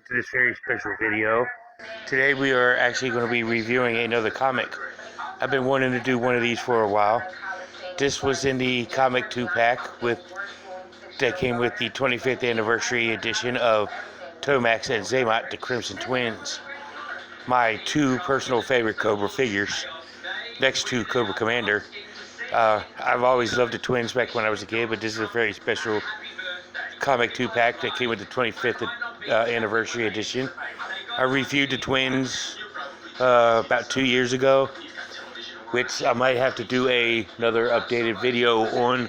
to this very special video. Today we are actually going to be reviewing another comic. I've been wanting to do one of these for a while. This was in the comic 2-pack that came with the 25th anniversary edition of Tomax and Xamot, the Crimson Twins. My two personal favorite Cobra figures, next to Cobra Commander. I've always loved the Twins back when I was a kid, but this is a very special comic 2-pack that came with the 25th anniversary edition. I reviewed the Twins about 2 years ago, which I might have to do another updated video on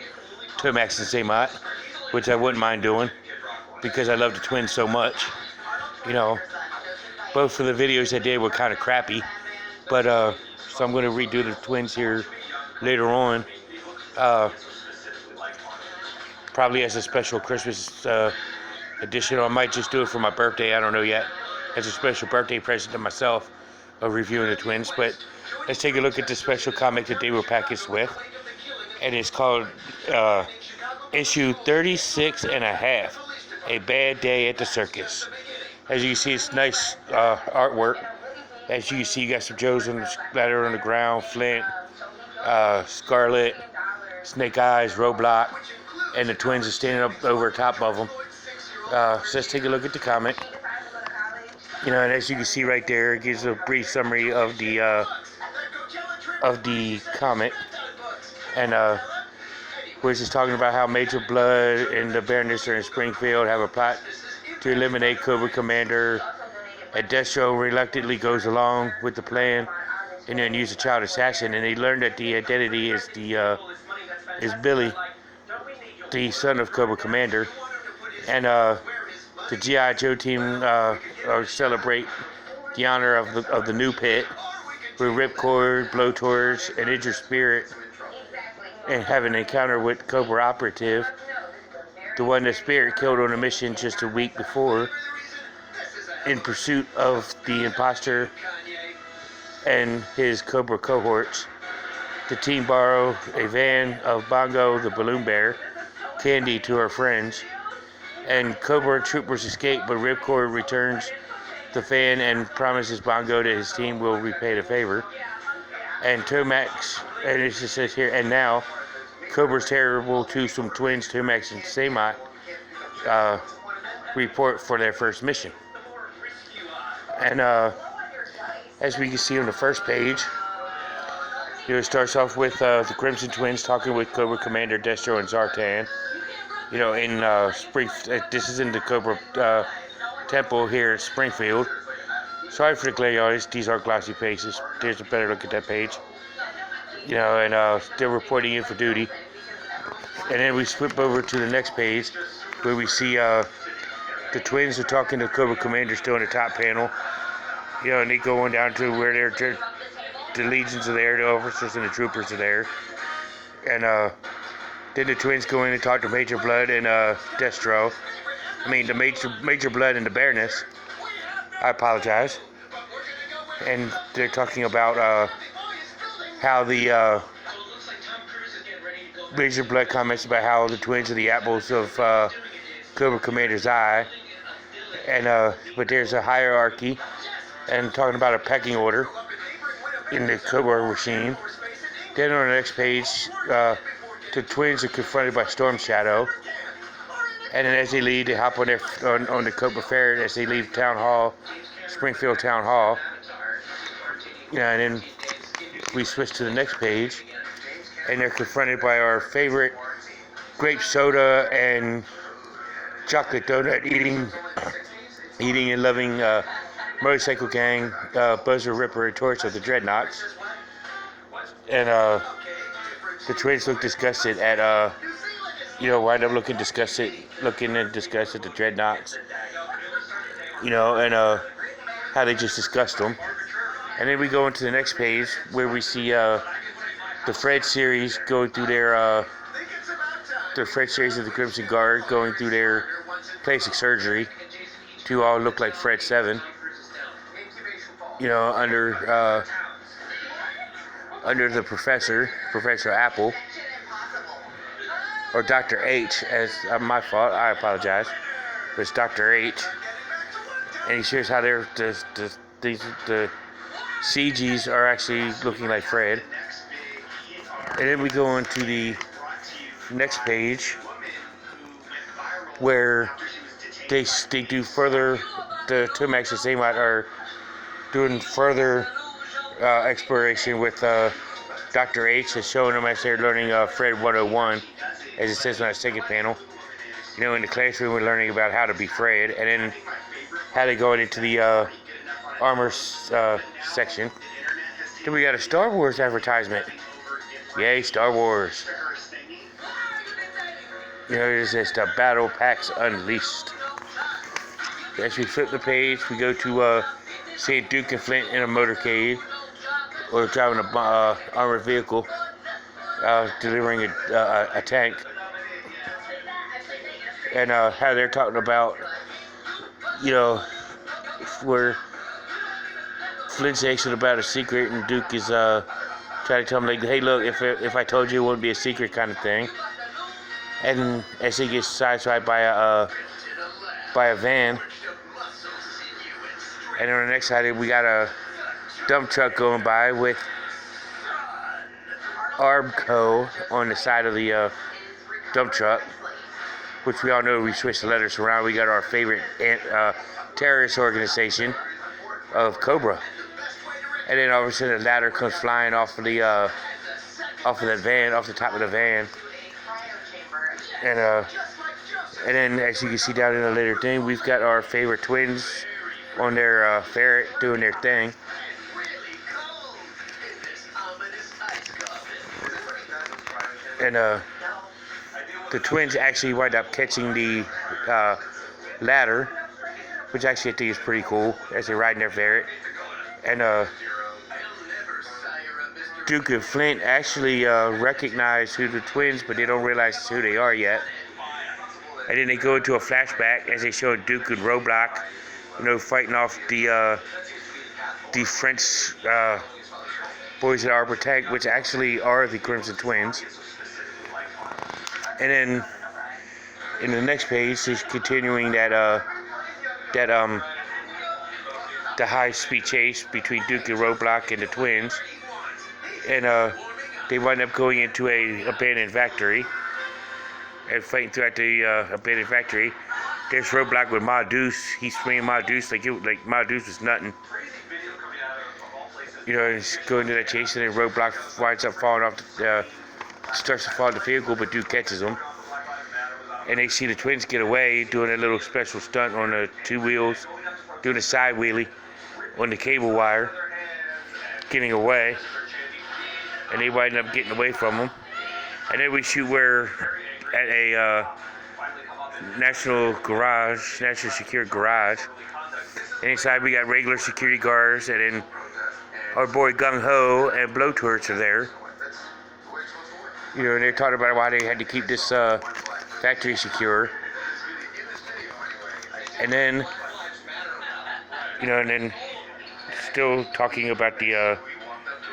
Tomax and Xamot, which I wouldn't mind doing because I love the Twins so much. You know, both of the videos I did were kind of crappy, but so I'm going to redo the Twins here later on. Probably as a special Christmas edition, or I might just do it for my birthday. I don't know yet. As a special birthday present to myself of reviewing the Twins. But let's take a look at the special comic that they were packaged with. And it's called issue 36 and a half, A Bad Day at the Circus. As you can see, it's nice artwork. As you can see, you got some Joes splattered on the ground, Flint, Scarlet, Snake Eyes, Roadblock, and the Twins are standing up over top of them. So let's take a look at the comic. You know, and as you can see right there, it gives a brief summary of the comic, and we're just talking about how Major Blood and the Baroness are in Springfield, have a plot to eliminate Cobra Commander, and Destro reluctantly goes along with the plan, and then use a child assassin, and they learn that the identity is Billy, the son of Cobra Commander, and the G.I. Joe team celebrate the honor of the new pit with Ripcord, Blowtorch, and Injured Spirit, and have an encounter with Cobra Operative, the one that Spirit killed on a mission just a week before, in pursuit of the imposter and his Cobra cohorts. The team borrow a van of Bongo the Balloon Bear, candy to her friends, and Cobra troopers escape, but Ripcord returns the van and promises Bongo that his team will repay the favor. And Tomax, and it just says here, and now Cobra's terrible twosome twins, Tomax and Xamot, report for their first mission. And as we can see on the first page, it starts off with the Crimson Twins talking with Cobra Commander Destro and Zartan. You know, in this is in the Cobra Temple here at Springfield. Sorry for the glare, y'all. These are glossy pages. There's a better look at that page. You know, and they're reporting in for duty. And then we flip over to the next page, where we see the Twins are talking to Cobra Commander still in the top panel. You know, and they go on down to where the legions are there, the officers and the troopers are there. And then the Twins go in and talk to Major Blood and Destro. I mean, the Major Blood and the Baroness. I apologize. And they're talking about how the Major Blood comments about how the Twins are the apples of Cobra Commander's eye. And but there's a hierarchy, and talking about a pecking order in the Cobra regime. Then on the next page, the Twins are confronted by Storm Shadow, and then as they leave, they hop on the Cobra Ferret as they leave Town Hall, Springfield Town Hall. You know, and then we switch to the next page, and they're confronted by our favorite grape soda and chocolate donut eating and loving motorcycle gang, Buzzer, Ripper, and Torch of the Dreadnoughts. And the Twins look disgusted at, wind up looking disgusted at the Dreadnoughts, you know, and how they just disgust them. And then we go into the next page where we see the Fred series going through the Fred series of the Crimson Guard going through their plastic surgery to all look like Fred 7, you know, under the Professor Apple, or Dr. H, as my fault, I apologize, but it's Dr. H. and he shows how the CGs are actually looking like Fred. And then we go on to the next page where they do further. The Tomax and Xamot are doing further exploration with Dr. H is showing them as they're learning Fred 101, as it says on that second panel. You know, in the classroom we're learning about how to be Fred, and then how they go into the armor section. Then we got a Star Wars advertisement. Yay, Star Wars. You know, it says the Battle Packs Unleashed. As we flip the page, we go to see Duke and Flint in a motorcade, or driving a armored vehicle, delivering a tank. And how they're talking about, you know, where Flint's asking about a secret, and Duke is trying to tell him, like, hey, look, if I told you, it wouldn't be a secret, kind of thing. And as he gets sideswiped by a van, and on the next side we got a dump truck going by with Armco on the side of the dump truck, which we all know we switched the letters around. We got our favorite terrorist organization of Cobra, and then all of a sudden a ladder comes flying off of that van, off the top of the van, and then as you can see down in the later thing, we've got our favorite twins on their ferret doing their thing. And the twins actually wind up catching the ladder, which actually I think is pretty cool, as they're riding their ferret. And Duke and Flint actually recognize who the twins, but they don't realize who they are yet. And then they go into a flashback as they show Duke and Roadblock, you know, fighting off the French boys that are protect, which actually are the Crimson Twins. And then in the next page, is continuing the high-speed chase between Duke and Roadblock and the twins, and they wind up going into a abandoned factory and fighting throughout the abandoned factory. There's Roadblock with Ma Deuce. He's swinging Ma Deuce like Ma Deuce was nothing. You know, he's going to that chase, and then Roadblock winds up falling off starts to fall in the vehicle, but Duke catches him. And they see the twins get away, doing a little special stunt on the two wheels, doing a side wheelie on the cable wire, getting away. And they wind up getting away from them. And then we shoot where at a national security garage. And inside we got regular security guards, and then our boy Gung Ho and Blowtorch are there. You know, and they're talking about why they had to keep this factory secure. And then, you know, and then still talking about the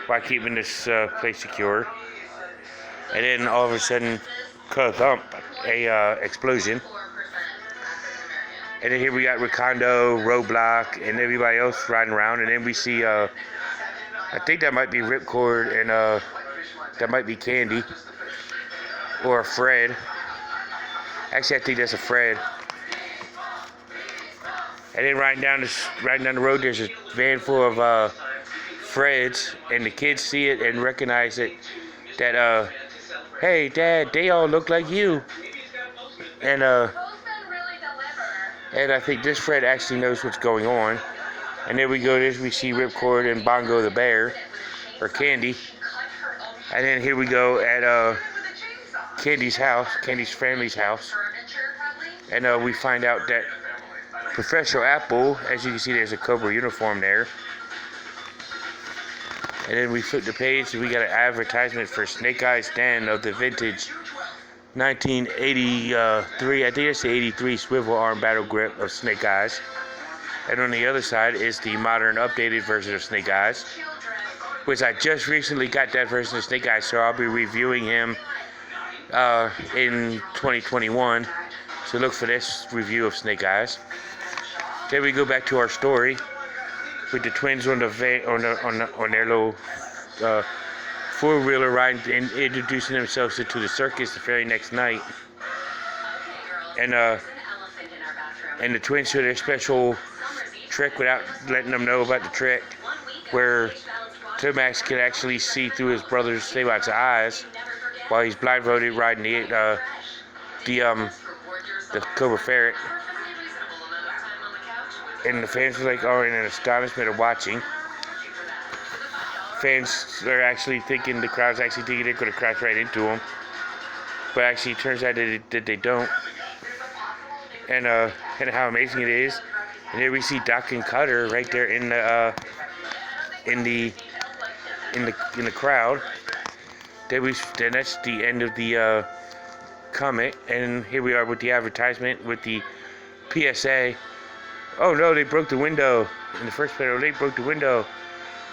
why keeping this place secure. And then all of a sudden, a explosion. And then here we got Recondo, Roadblock, and everybody else riding around. And then we see, I think that might be Ripcord, and that might be Candy, or a Fred. Actually, I think that's a Fred. And then riding down the road, there's a van full of Freds, and the kids see it and recognize it. That hey, Dad, they all look like you. And I think this Fred actually knows what's going on. And then we see Ripcord and Bongo the bear, or Candy. And then here we go at Candy's house, Candy's family's house. And we find out that Professor Apple, as you can see, there's a Cobra uniform there. And then we flip the page and we got an advertisement for Snake Eyes Den of the vintage 1983, I think it's the 83 swivel arm battle grip of Snake Eyes. And on the other side is the modern updated version of Snake Eyes, which I just recently got that version of Snake Eyes, so I'll be reviewing him in 2021. So look for this review of Snake Eyes. Then we go back to our story with the twins on their little four-wheeler ride and introducing themselves into the circus the very next night. And the twins show their special trick without letting them know about the trick, where Tomax can actually see through his brother Xamot's eyes while he's blindfolded riding the Cobra Ferret. And the fans are like, in an astonishment of watching. Fans are actually thinking, the crowd's actually thinking they're going to crash right into him. But actually, it turns out that they don't. And how amazing it is. And here we see Doc and Cutter right there in the crowd. Then that's the end of the comic, and here we are with the advertisement with the PSA. Oh no, they broke the window. In the first panel, they broke the window.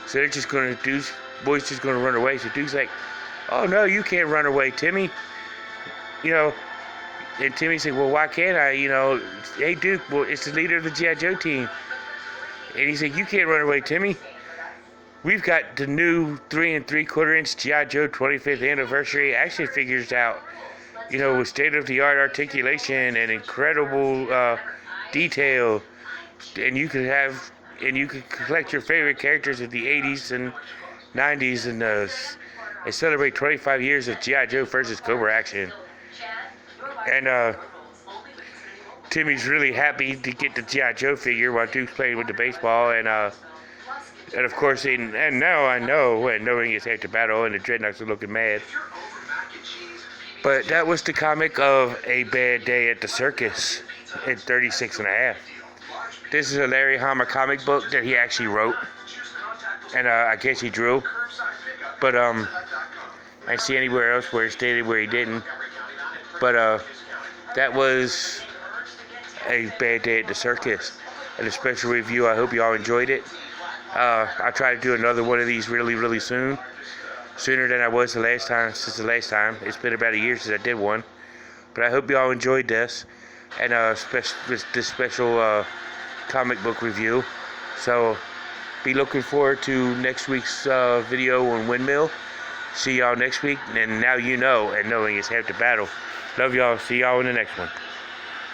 So they're just going to boy's just going to run away. So Duke's like, oh no, you can't run away, Timmy. And Timmy's like, well, why can't I? Hey Duke, well, it's the leader of the G.I. Joe team. And he's like, you can't run away, Timmy. We've got the new 3 3/4-inch G.I. Joe 25th anniversary action figures out. With state-of-the-art articulation and incredible detail. And you can collect your favorite characters of the 80s and 90s and celebrate 25 years of G.I. Joe versus Cobra action. And Timmy's really happy to get the G.I. Joe figure while Duke's playing with the baseball. And of course, and now I know, and knowing it's after battle, and the Dreadnoughts are looking mad. But that was the comic of A Bad Day at the Circus at 36.5. This is a Larry Hama comic book that he actually wrote, and I guess he drew. But I didn't see anywhere else where it stated where he didn't. But that was A Bad Day at the Circus, and a special review. I hope you all enjoyed it. I'll try to do another one of these really, really soon. Sooner than I was since the last time. It's been about a year since I did one. But I hope you all enjoyed this. And this special comic book review. So be looking forward to next week's video on Windmill. See y'all next week. And now you know, and knowing is half the battle. Love y'all. See y'all in the next one.